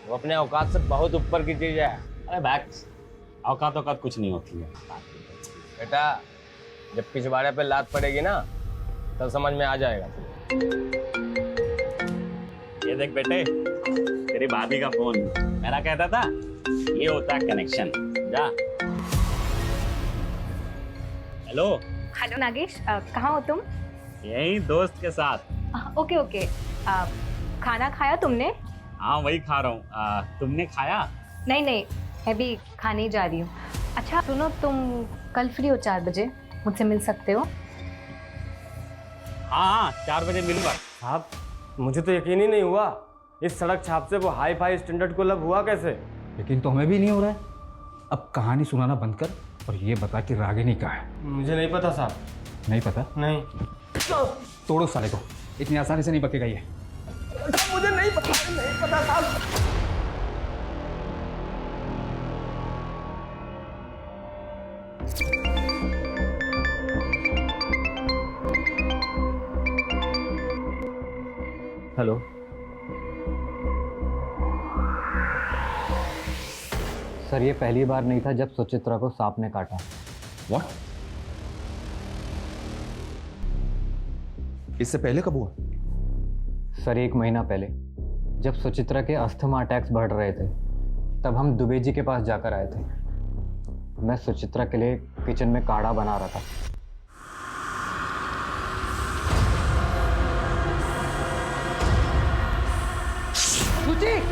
वो अपने औकात से बहुत ऊपर की चीज है। अरे बैक्स, औकात कुछ नहीं होती है। बेटा जब पिछवाड़े पे लात पड़ेगी ना तब समझ में आ जाएगा। ये देख बेटे, तेरी भाभी का फोन। मेरा कहता था ये होता है कनेक्शन। जा। हेलो नागेश, कहाँ हो तुम? यही दोस्त के साथ। Okay okay. खाना खाया तुमने? हाँ वही खा रहा हूँ। तुमने खाया? नहीं नहीं, मैं भी खाने ही जा रही हूँ। अच्छा सुनो, तुम कल फ्री हो 4 बजे? मुझसे मिल सकते हो? हाँ 4 बजे मिलूंगा। साहब मुझे तो यकीन ही नहीं हुआ, इस सड़क छाप से वो हाई फाई स्टैंडर्ड को लब हुआ कैसे? लेकिन तो हमें भी नहीं हो रहा है। अब कहानी सुनाना बंद कर और ये बता कि रागिनी कहाँ है। मुझे नहीं पता साहब। नहीं पता? नहीं। तोड़ो साले को, इतनी आसानी से नहीं बकेगा ये। मुझे नहीं पता साहब। हेलो। सर ये पहली बार नहीं था जब सुचित्रा को सांप ने काटा। व्हाट? इससे पहले कब हुआ? सर 1 महीना पहले, जब सुचित्रा के अस्थमा अटैक्स बढ़ रहे थे, तब हम दुबे जी के पास जाकर आए थे। मैं सुचित्रा के लिए किचन में काढ़ा बना रहा था।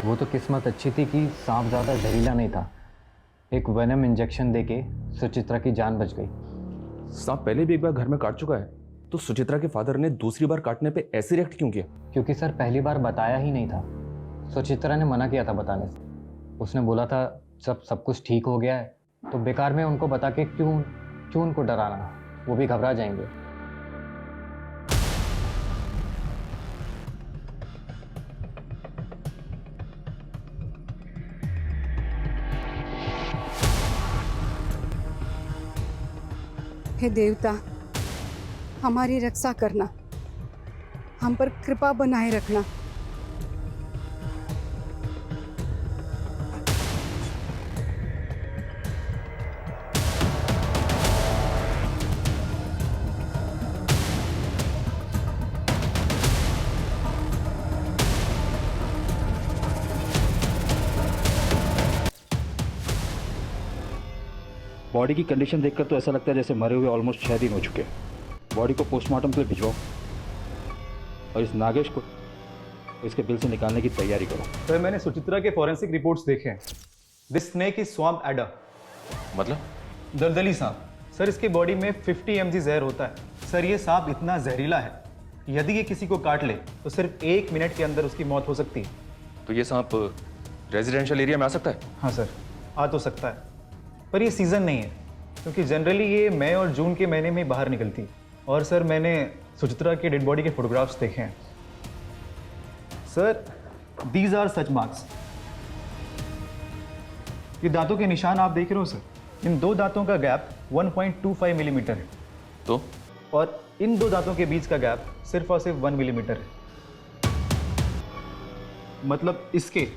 वो तो किस्मत अच्छी थी कि सांप ज़्यादा जहरीला नहीं था। एक वेनम इंजेक्शन देके सुचित्रा की जान बच गई। सांप पहले भी एक बार घर में काट चुका है, तो सुचित्रा के फादर ने दूसरी बार काटने पे ऐसे रिएक्ट क्यों किया? क्योंकि सर पहली बार बताया ही नहीं था। सुचित्रा ने मना किया था बताने से। उसने बोला था जब सब कुछ ठीक हो गया है तो बेकार में उनको बता के क्यों उनको डराना, वो भी घबरा जाएंगे। हे देवता, हमारी रक्षा करना, हम पर कृपा बनाए रखना। बॉडी की कंडीशन देखकर तो ऐसा लगता है जैसे मरे हुए ऑलमोस्ट 6 दिन हो चुके हैं। बॉडी को पोस्टमार्टम के लिए भिजवाओ और इस नागेश को इसके बिल से निकालने की तैयारी करो। सर मैंने सुचित्रा के फॉरेंसिक रिपोर्ट्स देखे हैं। This snake is swamp adder. मतलब? दलदली सांप। सर इसके बॉडी में 50 mg जहर होता है। सर ये सांप इतना जहरीला है, यदि ये किसी को काट ले तो सिर्फ 1 मिनट के अंदर उसकी मौत हो सकती है। तो ये सांप रेजिडेंशियल एरिया में आ सकता है? हाँ सर, आ तो सकता है, पर ये सीज़न नहीं है, क्योंकि जनरली ये मई और जून के महीने में बाहर निकलती है। और सर मैंने सुचित्रा के डेड बॉडी के फोटोग्राफ्स देखे हैं। Sir these are such marks. ये दांतों के निशान आप देख रहे हो सर, इन 2 दांतों का गैप 1.25 मिलीमीटर है। तो? और इन 2 दांतों के बीच का गैप सिर्फ और सिर्फ 1 मिलीमीटर है। मतलब इसके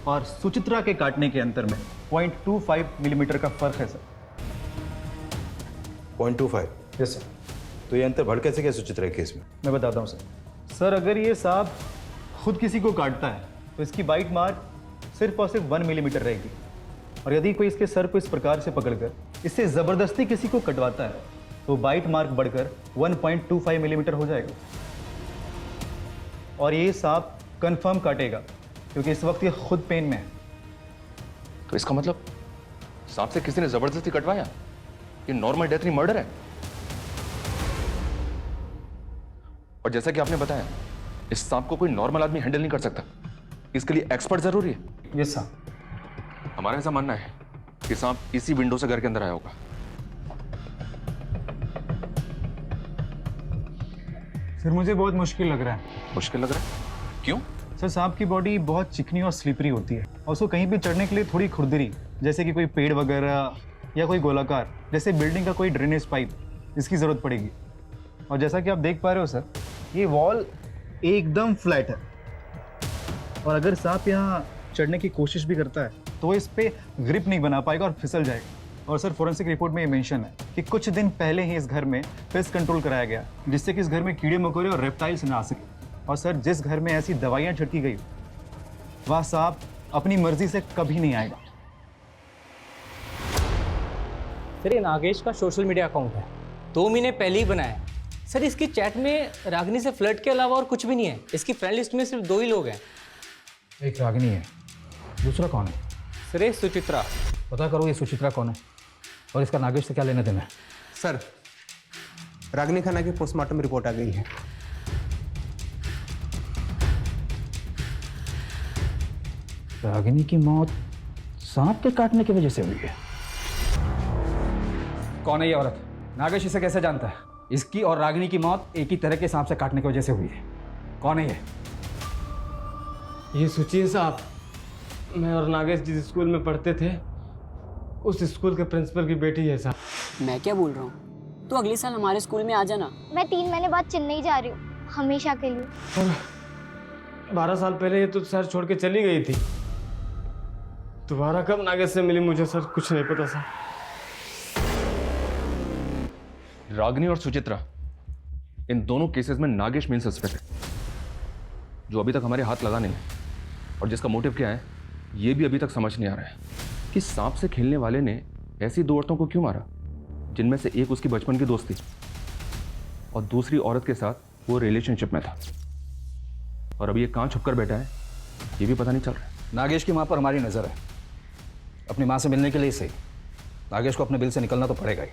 और सुचित्रा के काटने के अंतर में 0.25 मिलीमीटर का फर्क है सर। 0.25? Yes sir. तो ये अंतर बढ़ कैसे गया सुचित्रा के केस में? मैं बताता हूँ सर। सर अगर ये सांप खुद किसी को काटता है तो इसकी बाइट मार्क सिर्फ और सिर्फ 1 मिलीमीटर रहेगी, और यदि कोई इसके सर को इस प्रकार से पकड़कर इससे ज़बरदस्ती किसी को कटवाता है तो बाइट मार्क बढ़कर 1.25 मिलीमीटर हो जाएगा। और ये सांप कंफर्म काटेगा क्योंकि इस वक्त ये खुद पेन में है। तो इसका मतलब सांप से किसी ने जबरदस्ती कटवाया? ये नॉर्मल डेथ नहीं, मर्डर है। और जैसा कि आपने बताया, इस सांप को कोई नॉर्मल आदमी हैंडल नहीं कर सकता, इसके लिए एक्सपर्ट जरूरी है। Yes sir. हमारा ऐसा मानना है कि सांप इसी विंडो से घर के अंदर आया होगा। सर मुझे बहुत मुश्किल लग रहा है। मुश्किल लग रहा है? क्यों? सर सांप की बॉडी बहुत चिकनी और स्लिपरी होती है, और उसको कहीं भी चढ़ने के लिए थोड़ी खुरदरी, जैसे कि कोई पेड़ वगैरह या कोई गोलाकार जैसे बिल्डिंग का कोई ड्रेनेज पाइप, इसकी ज़रूरत पड़ेगी। और जैसा कि आप देख पा रहे हो सर, ये वॉल एकदम फ्लैट है, और अगर सांप यहाँ चढ़ने की कोशिश भी करता है तो वो इस पे ग्रिप नहीं बना पाएगा और फिसल जाएगा। और सर फोरेंसिक रिपोर्ट में ये मेंशन है कि कुछ दिन पहले ही इस घर में पेस्ट कंट्रोल कराया गया, जिससे कि इस घर में कीड़े मकोड़े और रेप्टाइल्स ना आ सके। और सर जिस घर में ऐसी दवाइयाँ छिड़की गई वह सांप अपनी मर्जी से कभी नहीं आएगा। सर ये नागेश का सोशल मीडिया अकाउंट है, 2 महीने पहले ही बनाया है। सर इसकी चैट में रागिनी से फ्लर्ट के अलावा और कुछ भी नहीं है। इसकी फ्रेंड लिस्ट में सिर्फ 2 ही लोग हैं। एक रागिनी है, दूसरा कौन है? सर ये सुचित्रा। पता करो ये सुचित्रा कौन है और इसका नागेश से क्या लेना देना है। सर रागिनी खन्ना की पोस्टमार्टम रिपोर्ट आ गई है। रागिनी की मौत सांप के काटने की वजह से हुई है। कौन है ये औरत? नागेश इसे कैसे जानता है? इसकी और रागिनी की मौत एक ही तरह के सांप से काटने की वजह से हुई है। कौन है ये? ये सुचिए साहब, मैं और नागेश जिस स्कूल में पढ़ते थे उस स्कूल के प्रिंसिपल की बेटी है साहब। मैं क्या बोल रहा हूँ, तो अगले साल हमारे स्कूल में आ जाना। मैं 3 महीने बाद चेन्नई जा रही हूँ, हमेशा के लिए। और 12 साल पहले ये तो शहर छोड़ के चली गई थी। दोबारा कब नागेश से मिली मुझे सर कुछ नहीं पता सर। रागिनी और सुचित्रा, इन दोनों केसेस में नागेश मेन सस्पेक्ट है, जो अभी तक हमारे हाथ लगा नहीं है। और जिसका मोटिव क्या है ये भी अभी तक समझ नहीं आ रहा है कि सांप से खेलने वाले ने ऐसी 2 औरतों को क्यों मारा, जिनमें से एक उसकी बचपन की दोस्त थी और दूसरी औरत के साथ वो रिलेशनशिप में था। और अभी ये कहाँ छुपकर बैठा है ये भी पता नहीं चल रहा है। नागेश की माँ पर हमारी नज़र है। अपनी माँ से मिलने के लिए सही नागेश को अपने बिल से निकलना तो पड़ेगा ही।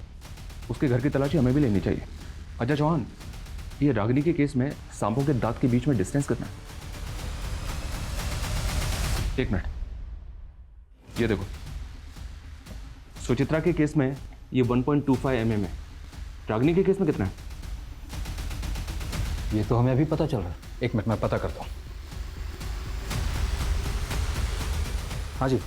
उसके घर की तलाशी हमें भी लेनी चाहिए। अजय चौहान, ये रागिनी के केस में सांपों के दांत के बीच में डिस्टेंस कितना है? 1 मिनट, ये देखो, सुचित्रा के केस में ये 1.25 mm है। रागिनी के केस में कितना है? ये तो हमें अभी पता चल रहा है। 1 मिनट मैं पता करता हूँ। हाँ जी।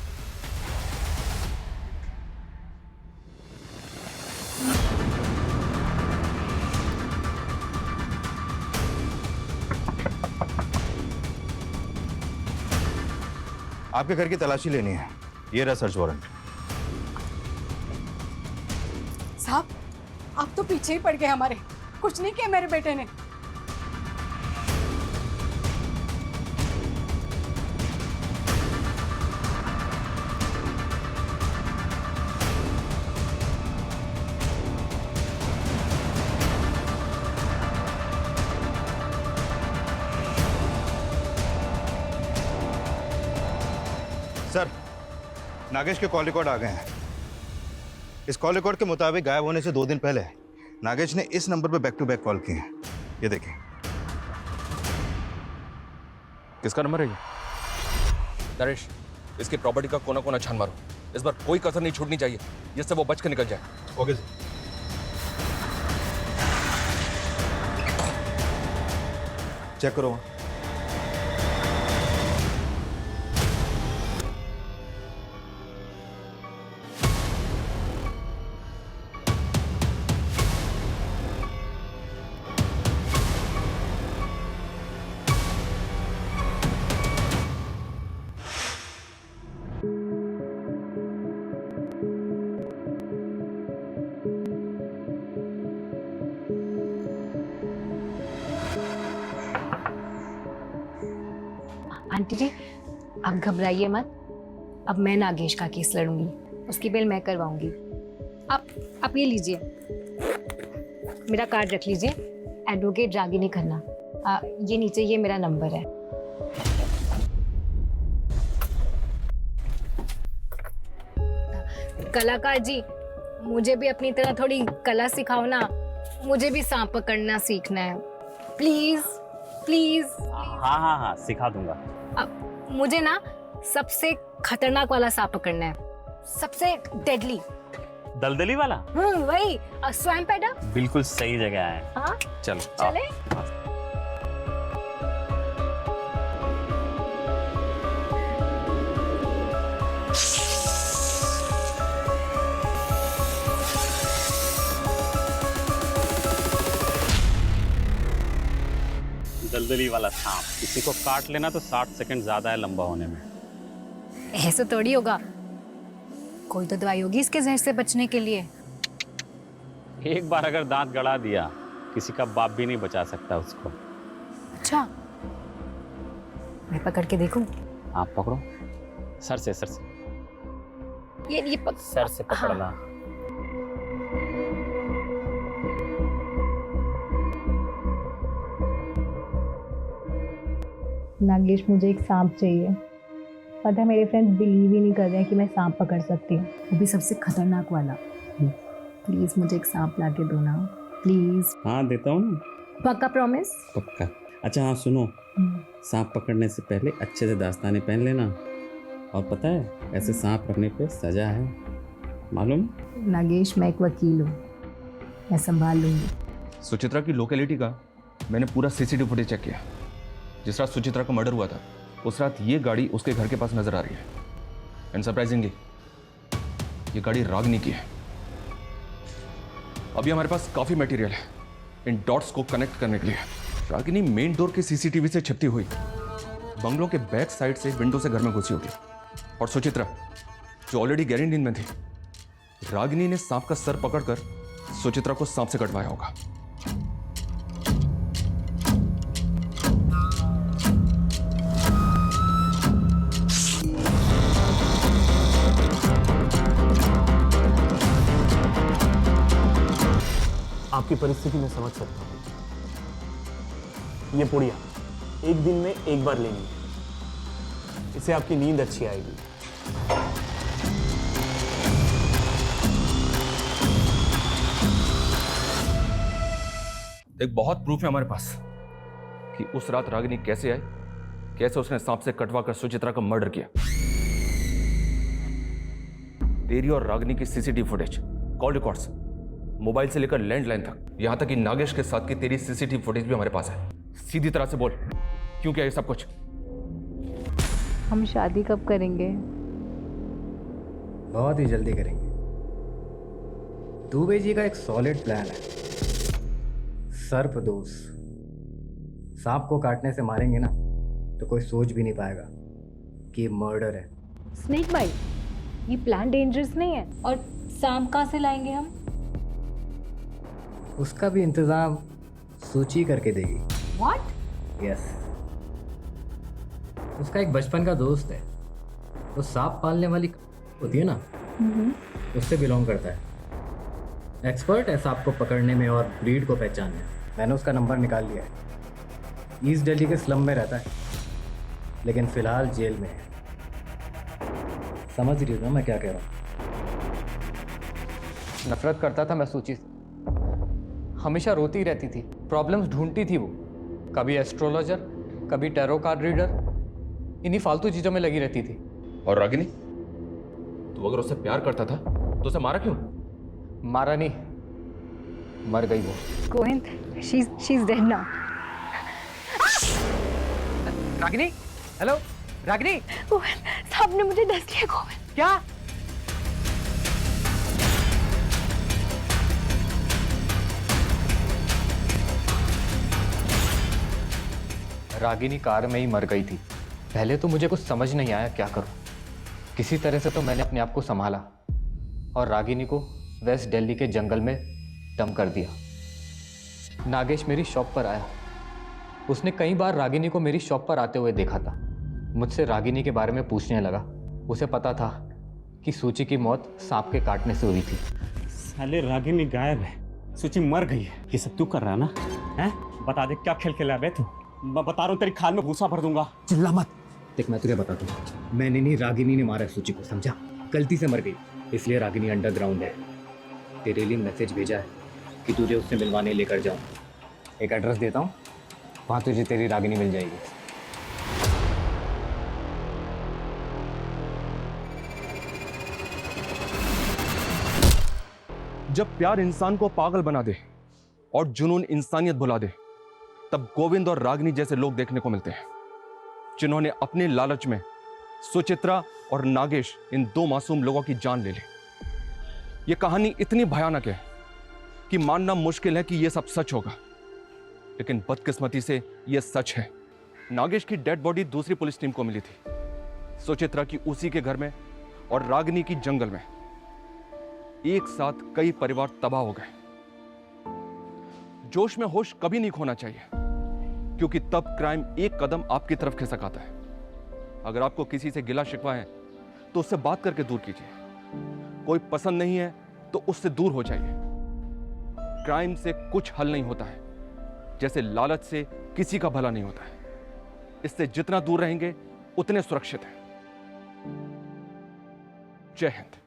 आपके घर की तलाशी लेनी है, ये रहा सर्च वारंट। साहब आप तो पीछे ही पड़ गए हमारे, कुछ नहीं किया मेरे बेटे ने। सर, नागेश के कॉल रिकॉर्ड आ गए हैं। इस कॉल रिकॉर्ड के मुताबिक गायब होने से 2 दिन पहले नागेश ने इस नंबर पर बैक टू बैक कॉल किए हैं। ये देखिए। किसका नंबर है ये? नरेश, इसकी प्रॉपर्टी का कोना कोना छान मारो। इस बार कोई कसर नहीं छूटनी चाहिए, जिससे वो बच कर निकल जाए। Okay sir. चेक करो। आंटी जी आप घबराइए मत, अब मैं नागेश का केस लड़ूंगी, उसकी बेल मैं करवाऊंगी। आप ये लीजिए, मेरा कार्ड रख लीजिए, एडवोकेट रागिनी खन्ना। ये नीचे ये मेरा नंबर है। कलाकार जी, मुझे भी अपनी तरह थोड़ी कला सिखाओ ना, मुझे भी सांप पकड़ना सीखना है, प्लीज प्लीज। हाँ हाँ हाँ सिखा दूंगा। मुझे ना सबसे खतरनाक वाला सांप पकड़ना है, सबसे डेडली। दलदली वाला? वही स्वयं पैदा। बिल्कुल सही जगह है। हाँ चलो चले। दलदली वाला सांप, किसी को काट लेना तो 60 सेकंड ज्यादा है लंबा होने में। ऐसा थोड़ी होगा, कोई तो दवाई होगी इसके जहर से बचने के लिए। एक बार अगर दांत गड़ा दिया, किसी का बाप भी नहीं बचा सकता उसको। अच्छा, मैं पकड़ के देखूं? आप पकड़ो, सर से सर से, ये सर से पकड़ना। नागेश, मुझे एक सांप चाहिए। पता है मेरे फ्रेंड्स बिलीव ही नहीं कर रहे हैं कि मैं सांप पकड़ सकती हूँ, वो भी सबसे खतरनाक वाला। प्लीज मुझे एक सांप ला के दो ना, प्लीज। हाँ देता हूँ ना, पक्का प्रॉमिस? पक्का। अच्छा हाँ सुनो, सांप पकड़ने से पहले अच्छे से दास्ताने पहन लेना, और पता है ऐसे सांप रखने पे सजा है, मालूम? नागेश, मैं एक वकील हूँ, मैं संभाल लूंगी। सुचित्रा की लोकेलिटी का मैंने पूरा सीसीटीवी फुटेज चेक किया। जिस रात सुचित्रा का मर्डर हुआ था उस रात ये गाड़ी उसके घर के पास नजर आ रही है। एंड सरप्राइजिंगली ये गाड़ी रागिनी की है। अभी हमारे पास काफी मटेरियल है इन डॉट्स को कनेक्ट करने के लिए। रागिनी मेन डोर के सीसीटीवी से छिपती हुई बंगलों के बैक साइड से विंडो से घर में घुसी होगी, और सुचित्रा जो ऑलरेडी गहरी नींद में थी, रागिनी ने सांप का सर पकड़कर सुचित्रा को सांप से कटवाया होगा। आपकी परिस्थिति में समझ सकता हूं। ये पुड़िया एक दिन में एक बार लेनी है, इससे आपकी नींद अच्छी आएगी। एक बहुत प्रूफ है हमारे पास कि उस रात रागिनी कैसे आई, कैसे उसने सांप से कटवा कर सुचित्रा का मर्डर किया। तेरी और रागिनी की CCTV footage, call records, mobile से लेकर लैंडलाइन तक, यहां तक कि नागेश के साथ की तेरी सीसीटीवी फुटेज भी हमारे पास है। सीधी तरह से बोल, क्यों किया ये सब कुछ? हम शादी कब करेंगे? बहुत ही जल्दी करेंगे। दुबे जी का एक सॉलिड प्लान है, सर्पदोष। सांप को काटने से मारेंगे ना तो कोई सोच भी नहीं पाएगा कि ये मर्डर है। स्नेक बाइट, ये प्लान डेंजरस नहीं है। और सांप कहाँ से लाएंगे हम? उसका भी इंतजाम सूची करके देगी। What? यस, उसका एक बचपन का दोस्त है, वो सांप पालने वाली होती है ना, उससे बिलोंग करता है। एक्सपर्ट है सांप को पकड़ने में और ब्रीड को पहचानने में। मैंने उसका नंबर निकाल लिया है। ईस्ट दिल्ली के स्लम में रहता है, लेकिन फिलहाल जेल में है। समझ रही हो ना मैं क्या कह रहा हूँ? नफरत करता था मैं सूची से, हमेशा रोती रहती थी, प्रॉब्लम्स ढूंढती थी वो। कभी एस्ट्रोलॉजर, कभी टैरो कार्ड रीडर, इन्हीं फालतू चीज़ों में लगी रहती थी। और रागिनी, तू अगर उससे प्यार करता था तो उसे मारा क्यों? मारा नहीं, मर गई वो। Govind, she's dead now. Ragini, hello Ragini. Govind, सांप ने मुझे डस लिया। गोविंद, क्या? रागिनी कार में ही मर गई थी। पहले तो मुझे कुछ समझ नहीं आया क्या करूं। किसी तरह से तो मैंने अपने आप को संभाला और रागिनी को वेस्ट दिल्ली के जंगल में डंप कर दिया। नागेश मेरी शॉप पर आया। उसने कई बार रागिनी को मेरी शॉप पर आते हुए देखा था। मुझसे रागिनी के बारे में पूछने लगा। उसे पता था कि सूची की मौत सांप के काटने से हुई थी। साले रागिनी गायब है, सूची मर गई है, ये सब तू कर रहा ना? हैं? बता दे क्या खेल खेला बे तू? मैं बता रहा हूँ तेरी खाल में भूसा भर दूंगा। चिल्ला मत। देख मैं तुझे बता दूँ, मैंने नहीं, रागिनी ने मारा सूची को, समझा? गलती से मर गई, इसलिए रागिनी अंडरग्राउंड है। तेरे लिए मैसेज भेजा है कि तुझे उससे मिलवाने लेकर जाऊँ। एक एड्रेस देता हूँ, वहाँ तुझे तेरी रागिनी मिल जाएगी। जब प्यार इंसान को पागल बना दे और जुनून इंसानियत भुला दे, तब गोविंद और रागिनी जैसे लोग देखने को मिलते हैं, जिन्होंने अपने लालच में सुचित्रा और नागेश, इन दो मासूम लोगों की जान ले ली। यह कहानी इतनी भयानक है कि मानना मुश्किल है कि यह सब सच होगा। लेकिन बदकिस्मती से यह सच है। नागेश की डेड बॉडी दूसरी पुलिस टीम को मिली थी, सुचित्रा की उसी के घर में और रागिनी की जंगल में। एक साथ कई परिवार तबाह हो गए। जोश में होश कभी नहीं खोना चाहिए, क्योंकि तब क्राइम एक कदम आपकी तरफ खिसक आता है। अगर आपको किसी से गिला शिकवा है तो उससे बात करके दूर कीजिए। कोई पसंद नहीं है तो उससे दूर हो जाइए। क्राइम से कुछ हल नहीं होता है, जैसे लालच से किसी का भला नहीं होता है। इससे जितना दूर रहेंगे उतने सुरक्षित हैं। जय हिंद।